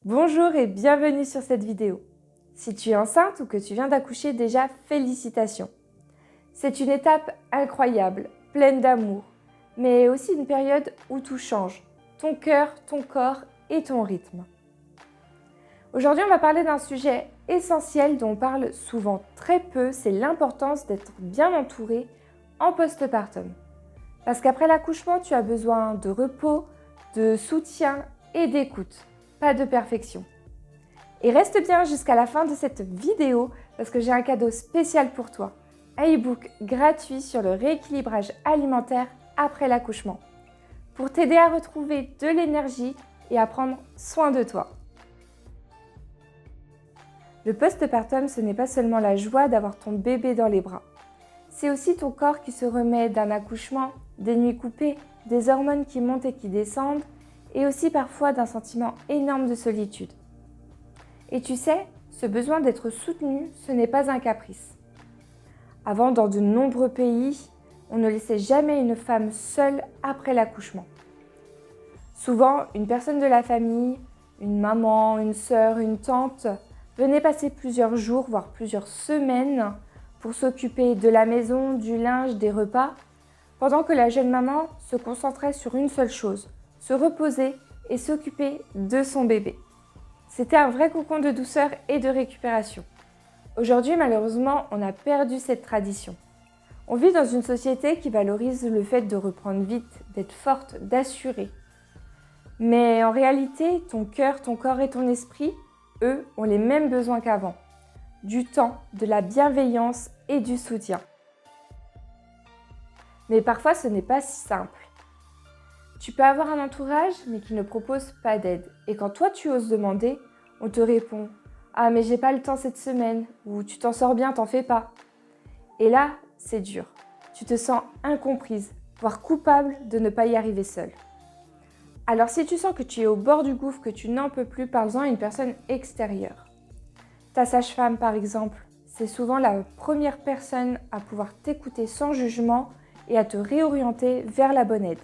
Bonjour et bienvenue sur cette vidéo. Si tu es enceinte ou que tu viens d'accoucher, déjà félicitations. C'est une étape incroyable, pleine d'amour, mais aussi une période où tout change, ton cœur, ton corps et ton rythme. Aujourd'hui, on va parler d'un sujet essentiel dont on parle souvent très peu, c'est l'importance d'être bien entouré en postpartum. Parce qu'après l'accouchement, tu as besoin de repos, de soutien et d'écoute, pas de perfection. Et reste bien jusqu'à la fin de cette vidéo parce que j'ai un cadeau spécial pour toi. Un e-book gratuit sur le rééquilibrage alimentaire après l'accouchement pour t'aider à retrouver de l'énergie et à prendre soin de toi. Le postpartum, ce n'est pas seulement la joie d'avoir ton bébé dans les bras. C'est aussi ton corps qui se remet d'un accouchement, des nuits coupées, des hormones qui montent et qui descendent et aussi parfois d'un sentiment énorme de solitude. Et tu sais, ce besoin d'être soutenu, ce n'est pas un caprice. Avant, dans de nombreux pays, on ne laissait jamais une femme seule après l'accouchement. Souvent, une personne de la famille, une maman, une sœur, une tante, venait passer plusieurs jours, voire plusieurs semaines pour s'occuper de la maison, du linge, des repas, pendant que la jeune maman se concentrait sur une seule chose, se reposer et s'occuper de son bébé. C'était un vrai cocon de douceur et de récupération. Aujourd'hui, malheureusement, on a perdu cette tradition. On vit dans une société qui valorise le fait de reprendre vite, d'être forte, d'assurer. Mais en réalité, ton cœur, ton corps et ton esprit, eux, ont les mêmes besoins qu'avant. Du temps, de la bienveillance et du soutien. Mais parfois, ce n'est pas si simple. Tu peux avoir un entourage, mais qui ne propose pas d'aide. Et quand toi, tu oses demander, on te répond « Ah, mais j'ai pas le temps cette semaine » ou « Tu t'en sors bien, t'en fais pas ». Et là, c'est dur. Tu te sens incomprise, voire coupable de ne pas y arriver seule. Alors si tu sens que tu es au bord du gouffre, que tu n'en peux plus, parle-en à une personne extérieure. Ta sage-femme, par exemple, c'est souvent la première personne à pouvoir t'écouter sans jugement et à te réorienter vers la bonne aide.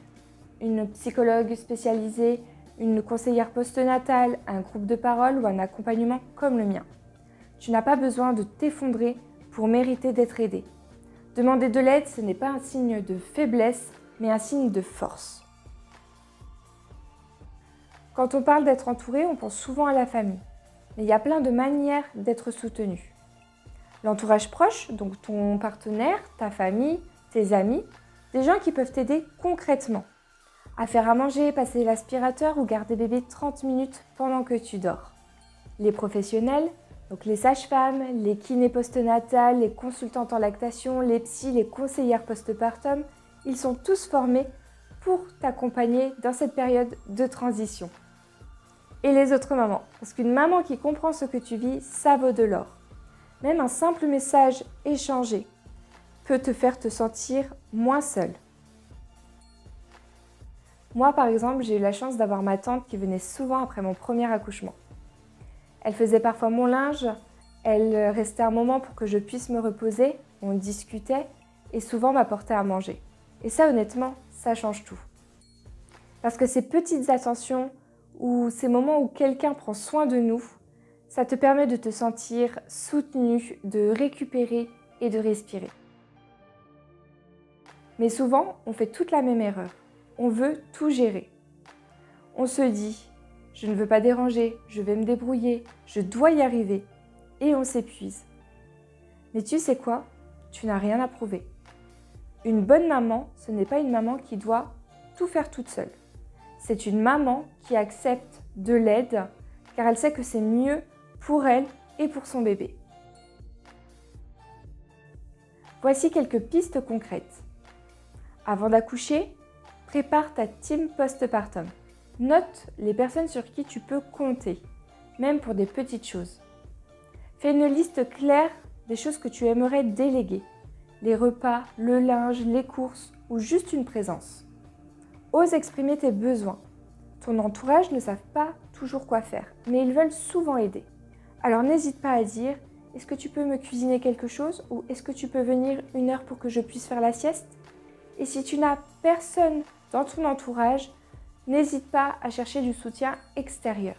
Une psychologue spécialisée, une conseillère postnatale, un groupe de parole ou un accompagnement comme le mien. Tu n'as pas besoin de t'effondrer pour mériter d'être aidé. Demander de l'aide, ce n'est pas un signe de faiblesse, mais un signe de force. Quand on parle d'être entouré, on pense souvent à la famille. Mais il y a plein de manières d'être soutenu. L'entourage proche, donc ton partenaire, ta famille, tes amis, des gens qui peuvent t'aider concrètement. À faire à manger, passer l'aspirateur ou garder bébé 30 minutes pendant que tu dors. Les professionnels, donc les sages-femmes, les kinés postnatales, les consultantes en lactation, les psys, les conseillères postpartum, ils sont tous formés pour t'accompagner dans cette période de transition. Et les autres mamans, parce qu'une maman qui comprend ce que tu vis, ça vaut de l'or. Même un simple message échangé peut te faire te sentir moins seule. Moi, par exemple, j'ai eu la chance d'avoir ma tante qui venait souvent après mon premier accouchement. Elle faisait parfois mon linge, elle restait un moment pour que je puisse me reposer, on discutait et souvent m'apportait à manger. Et ça, honnêtement, ça change tout. Parce que ces petites attentions ou ces moments où quelqu'un prend soin de nous, ça te permet de te sentir soutenu, de récupérer et de respirer. Mais souvent, on fait toute la même erreur. On veut tout gérer. On se dit « je ne veux pas déranger, je vais me débrouiller, je dois y arriver » et on s'épuise. Mais tu sais quoi? Tu n'as rien à prouver. Une bonne maman, ce n'est pas une maman qui doit tout faire toute seule. C'est une maman qui accepte de l'aide car elle sait que c'est mieux pour elle et pour son bébé. Voici quelques pistes concrètes. Avant d'accoucher, prépare ta team postpartum. Note les personnes sur qui tu peux compter, même pour des petites choses. Fais une liste claire des choses que tu aimerais déléguer. Les repas, le linge, les courses ou juste une présence. Ose exprimer tes besoins. Ton entourage ne savent pas toujours quoi faire, mais ils veulent souvent aider. Alors n'hésite pas à dire « Est-ce que tu peux me cuisiner quelque chose ?» ou « Est-ce que tu peux venir 1 heure pour que je puisse faire la sieste ?» Et si tu n'as personne dans ton entourage, n'hésite pas à chercher du soutien extérieur.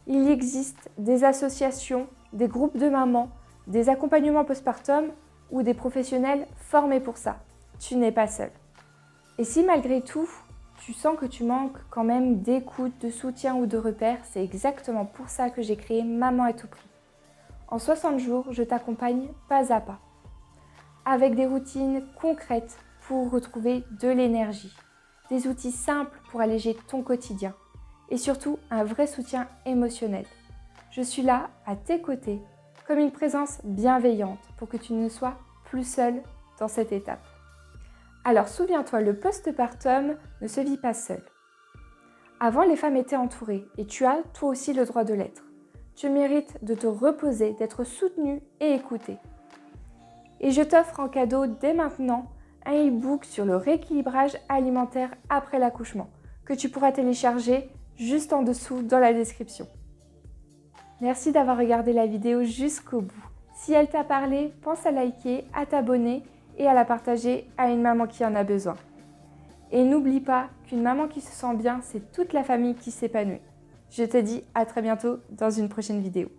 Il existe des associations, des groupes de mamans, des accompagnements postpartum ou des professionnels formés pour ça. Tu n'es pas seul. Et si malgré tout, tu sens que tu manques quand même d'écoute, de soutien ou de repères, c'est exactement pour ça que j'ai créé Maman à tout prix. En 60 jours, je t'accompagne pas à pas, avec des routines concrètes pour retrouver de l'énergie, des outils simples pour alléger ton quotidien et surtout un vrai soutien émotionnel. Je suis là à tes côtés comme une présence bienveillante pour que tu ne sois plus seule dans cette étape. Alors souviens-toi, le postpartum ne se vit pas seul. Avant, les femmes étaient entourées et tu as toi aussi le droit de l'être. Tu mérites de te reposer, d'être soutenue et écoutée. Et je t'offre en cadeau dès maintenant un e-book sur le rééquilibrage alimentaire après l'accouchement que tu pourras télécharger juste en dessous dans la description. Merci d'avoir regardé la vidéo jusqu'au bout. Si elle t'a parlé, pense à liker, à t'abonner et à la partager à une maman qui en a besoin. Et n'oublie pas qu'une maman qui se sent bien, c'est toute la famille qui s'épanouit. Je te dis à très bientôt dans une prochaine vidéo.